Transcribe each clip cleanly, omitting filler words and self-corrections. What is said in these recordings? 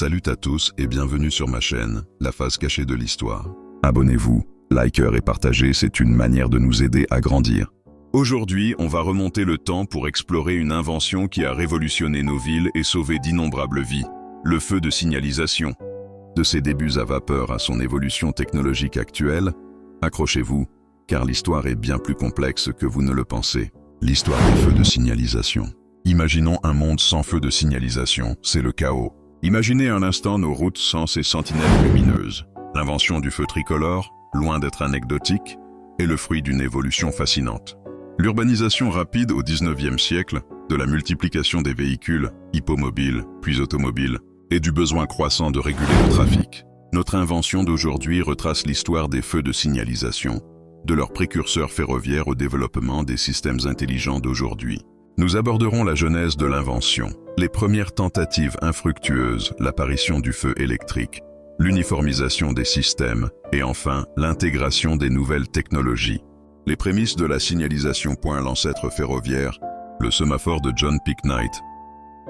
Salut à tous et bienvenue sur ma chaîne, La Face Cachée de l'Histoire. Abonnez-vous, likez et partagez, c'est une manière de nous aider à grandir. Aujourd'hui, on va remonter le temps pour explorer une invention qui a révolutionné nos villes et sauvé d'innombrables vies, le feu de signalisation. De ses débuts à vapeur à son évolution technologique actuelle, accrochez-vous, car l'histoire est bien plus complexe que vous ne le pensez. L'histoire des feux de signalisation. Imaginons un monde sans feu de signalisation, c'est le chaos. Imaginez un instant nos routes sans ces sentinelles lumineuses. L'invention du feu tricolore, loin d'être anecdotique, est le fruit d'une évolution fascinante. L'urbanisation rapide au XIXe siècle, de la multiplication des véhicules, hippomobiles, puis automobiles, et du besoin croissant de réguler le trafic. Notre invention d'aujourd'hui retrace l'histoire des feux de signalisation, de leurs précurseurs ferroviaires au développement des systèmes intelligents d'aujourd'hui. Nous aborderons la genèse de l'invention, les premières tentatives infructueuses, l'apparition du feu électrique, l'uniformisation des systèmes et enfin l'intégration des nouvelles technologies. Les prémices de la signalisation. L'ancêtre ferroviaire, le sémaphore de John Picknight.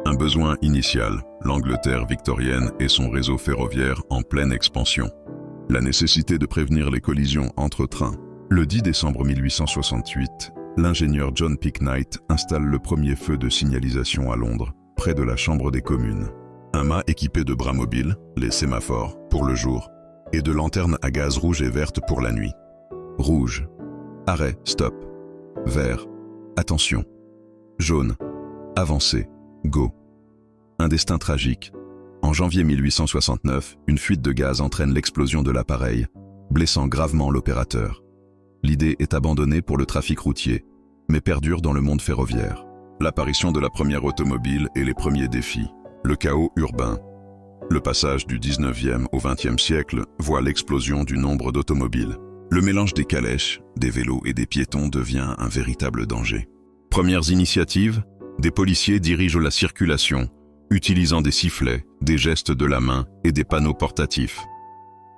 Un besoin initial, l'Angleterre victorienne et son réseau ferroviaire en pleine expansion. La nécessité de prévenir les collisions entre trains. Le 10 décembre 1868, l'ingénieur John Picknight installe le premier feu de signalisation à Londres, près de la Chambre des communes. Un mât équipé de bras mobiles, les sémaphores, pour le jour, et de lanternes à gaz rouge et verte pour la nuit. Rouge. Arrêt, stop. Vert. Attention. Jaune. Avancez. Go. Un destin tragique. En janvier 1869, une fuite de gaz entraîne l'explosion de l'appareil, blessant gravement l'opérateur. L'idée est abandonnée pour le trafic routier, mais perdure dans le monde ferroviaire. L'apparition de la première automobile et les premiers défis. Le chaos urbain. Le passage du 19e au 20e siècle voit l'explosion du nombre d'automobiles. Le mélange des calèches, des vélos et des piétons devient un véritable danger. Premières initiatives, des policiers dirigent la circulation, utilisant des sifflets, des gestes de la main et des panneaux portatifs.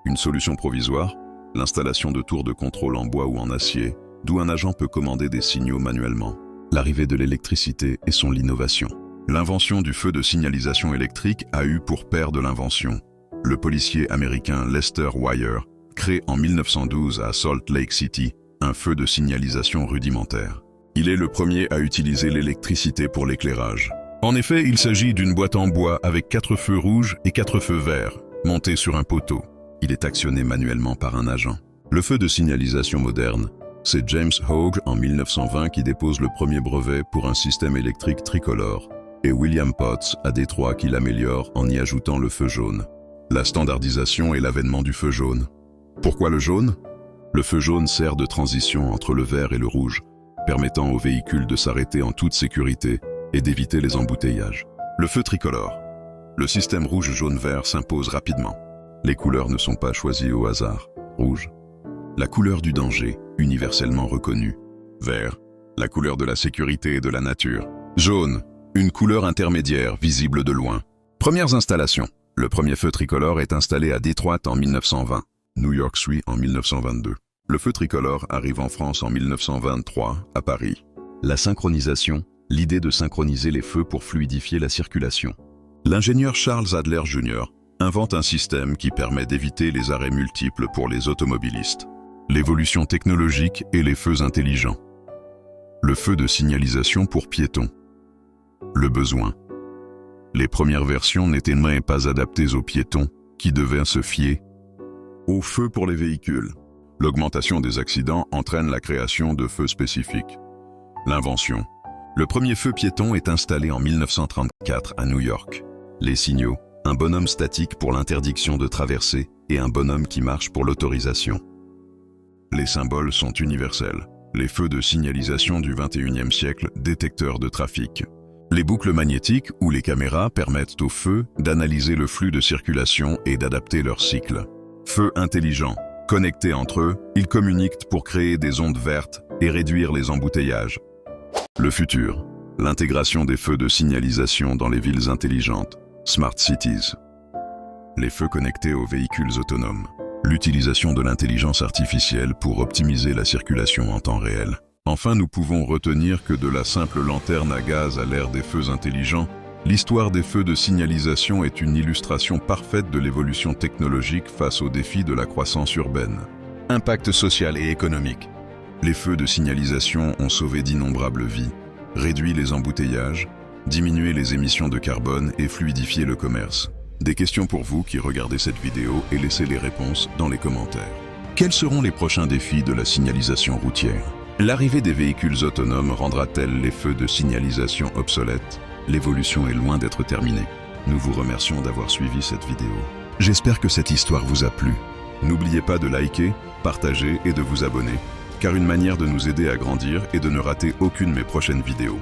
Une solution provisoire, l'installation de tours de contrôle en bois ou en acier, d'où un agent peut commander des signaux manuellement. L'arrivée de l'électricité et son innovation. L'invention du feu de signalisation électrique a eu pour père de l'invention. Le policier américain Lester Wire crée en 1912 à Salt Lake City un feu de signalisation rudimentaire. Il est le premier à utiliser l'électricité pour l'éclairage. En effet, il s'agit d'une boîte en bois avec 4 feux rouges et 4 feux verts, montés sur un poteau. Il est actionné manuellement par un agent. Le feu de signalisation moderne, c'est James Hogue en 1920 qui dépose le premier brevet pour un système électrique tricolore, et William Potts à Détroit qui l'améliore en y ajoutant le feu jaune. La standardisation et l'avènement du feu jaune. Pourquoi le jaune? Le feu jaune sert de transition entre le vert et le rouge, permettant aux véhicules de s'arrêter en toute sécurité et d'éviter les embouteillages. Le feu tricolore. Le système rouge-jaune-vert s'impose rapidement. Les couleurs ne sont pas choisies au hasard. Rouge. La couleur du danger, universellement reconnue. Vert. La couleur de la sécurité et de la nature. Jaune. Une couleur intermédiaire, visible de loin. Premières installations. Le premier feu tricolore est installé à Détroit en 1920. New York suit en 1922. Le feu tricolore arrive en France en 1923, à Paris. La synchronisation. L'idée de synchroniser les feux pour fluidifier la circulation. L'ingénieur Charles Adler Jr. invente un système qui permet d'éviter les arrêts multiples pour les automobilistes. L'évolution technologique et les feux intelligents. Le feu de signalisation pour piétons. Le besoin. Les premières versions n'étaient même pas adaptées aux piétons, qui devaient se fier aux feux pour les véhicules. L'augmentation des accidents entraîne la création de feux spécifiques. L'invention. Le premier feu piéton est installé en 1934 à New York. Les signaux, un bonhomme statique pour l'interdiction de traverser et un bonhomme qui marche pour l'autorisation. Les symboles sont universels. Les feux de signalisation du XXIe siècle, détecteurs de trafic. Les boucles magnétiques ou les caméras permettent aux feux d'analyser le flux de circulation et d'adapter leur cycle. Feux intelligents. Connectés entre eux, ils communiquent pour créer des ondes vertes et réduire les embouteillages. Le futur. L'intégration des feux de signalisation dans les villes intelligentes. Smart Cities. Les feux connectés aux véhicules autonomes. L'utilisation de l'intelligence artificielle pour optimiser la circulation en temps réel. Enfin, nous pouvons retenir que de la simple lanterne à gaz à l'ère des feux intelligents, L'histoire des feux de signalisation est une illustration parfaite de l'évolution technologique face aux défis de la croissance urbaine. Impact social et économique. Les feux de signalisation ont sauvé d'innombrables vies, réduit les embouteillages, diminué les émissions de carbone et fluidifié le commerce. Des questions pour vous qui regardez cette vidéo et laissez les réponses dans les commentaires. Quels seront les prochains défis de la signalisation routière? L'arrivée des véhicules autonomes rendra-t-elle les feux de signalisation obsolètes? L'évolution est loin d'être terminée. Nous vous remercions d'avoir suivi cette vidéo. J'espère que cette histoire vous a plu. N'oubliez pas de liker, partager et de vous abonner, car une manière de nous aider à grandir est de ne rater aucune de mes prochaines vidéos.